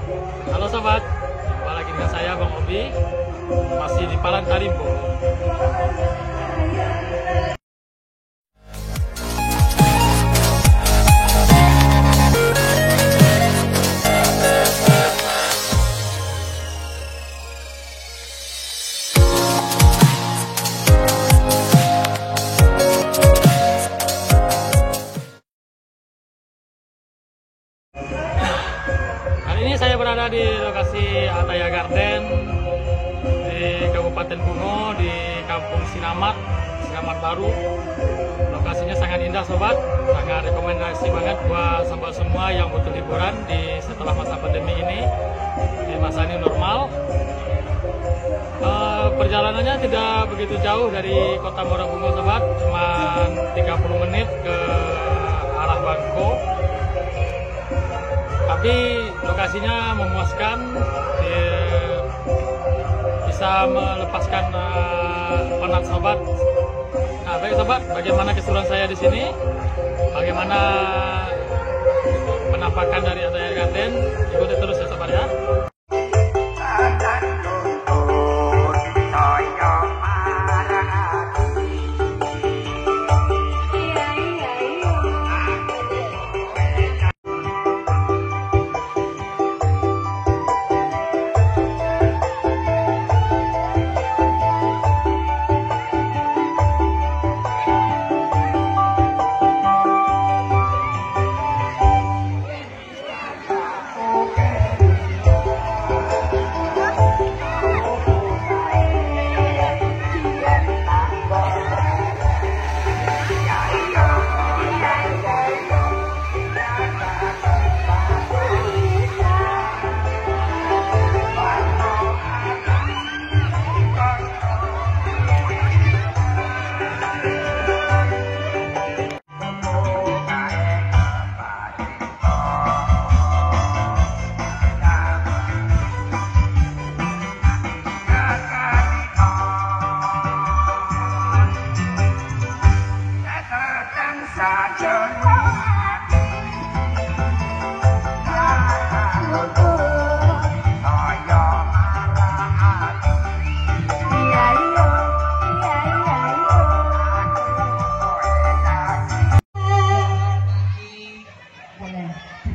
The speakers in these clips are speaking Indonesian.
Halo sobat, jumpa lagi dengan saya Bang Obi, masih di Palangkarimo. Kali ini saya berada di lokasi Ataya Garden di Kabupaten Bungo, di Kampung Sinamat Baru. Lokasinya sangat indah sobat, sangat rekomendasi banget buat sobat semua yang butuh liburan di setelah masa pandemi ini, di masa ini normal. Perjalanannya tidak begitu jauh dari Kota Morabungo sobat, cuma 30 menit ke arah Bangko. Tapi lokasinya memuaskan, bisa melepaskan penat sobat. Nah, baik sobat, bagaimana keseruan saya di sini? Bagaimana penampakan dari Ataya Garden? Ikuti terus ya sobat ya.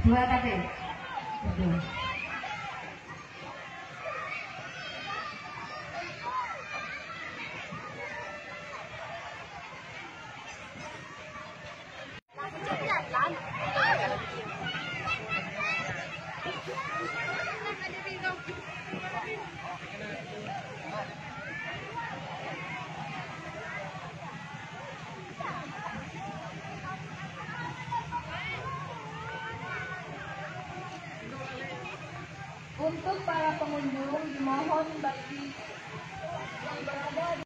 Dua tapi untuk para pengunjung dimohon bagi yang berada di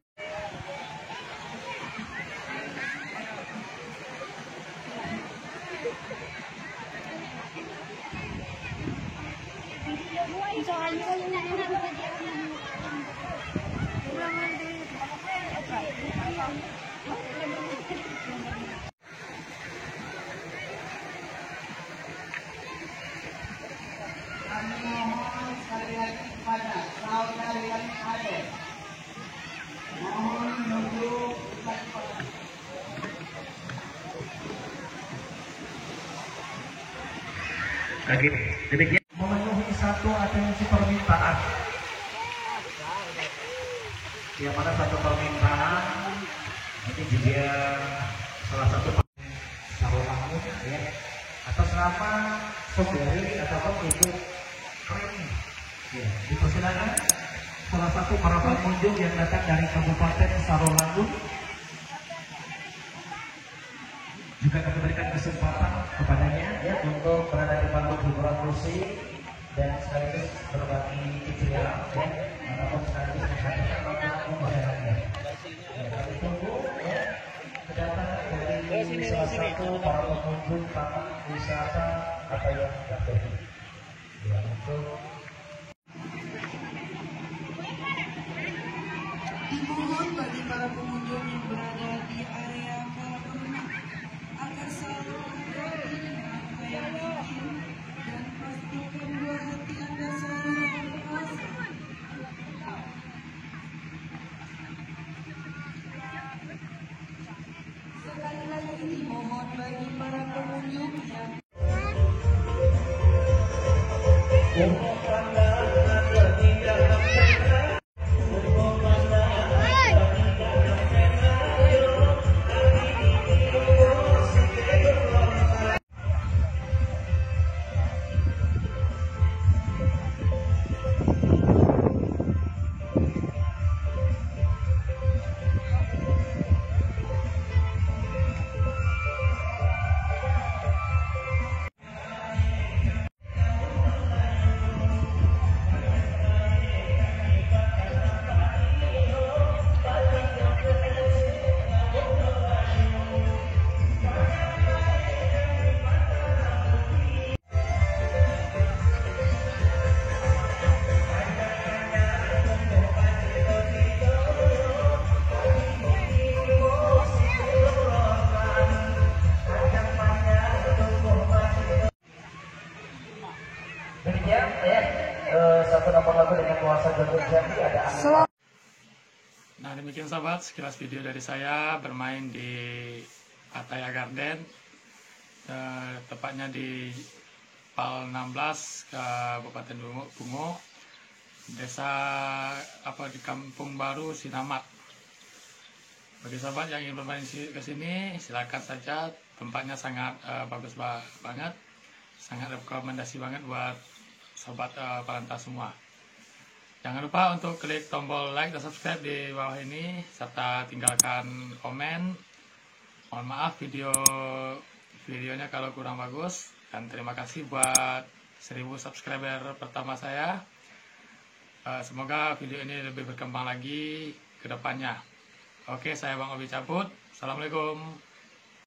lagi demikian memenuhi satu atensi permintaan, yang mana satu permintaan ini juga salah satu sahuranmu ya atas nama saudari ataupun ibu Reni ya, dipersilakan salah satu para pengunjung yang datang dari Kabupaten Sarolangun juga kami berikan kesempatan kepadanya ya untuk berada di panggung hiburan musik dan sekaligus berbagi keceriaan ya ataupun sekaligus menghadirkan panggung masyarakatnya. Ya, kami tunggu ya kedatangan dari salah satu para pengunjung taman wisata Ataya Garden. Ya, untuk dimohon bagi para pengunjung yang berada di area kolam renang agar selalu hati-hati dan pastikan buah hati Anda Demikian ya, satu nomor lagu dengan nuansa Guntur Jambi ada Nah, demikian sahabat sekilas video dari saya bermain di Pattaya Garden, tepatnya di PAL 16 Kabupaten Bungo, desa di Kampung Baru Sinamat. Bagi sahabat yang ingin bermain ke sini, silakan saja. Tempatnya sangat bagus banget, sangat rekomendasi banget buat sobat Paranta semua. Jangan lupa untuk klik tombol like dan subscribe di bawah ini, serta tinggalkan komen. Mohon maaf videonya kalau kurang bagus, dan terima kasih buat 1000 subscriber pertama saya. Semoga video ini lebih berkembang lagi ke depannya. Oke, saya Bang Obi cabut. Assalamualaikum.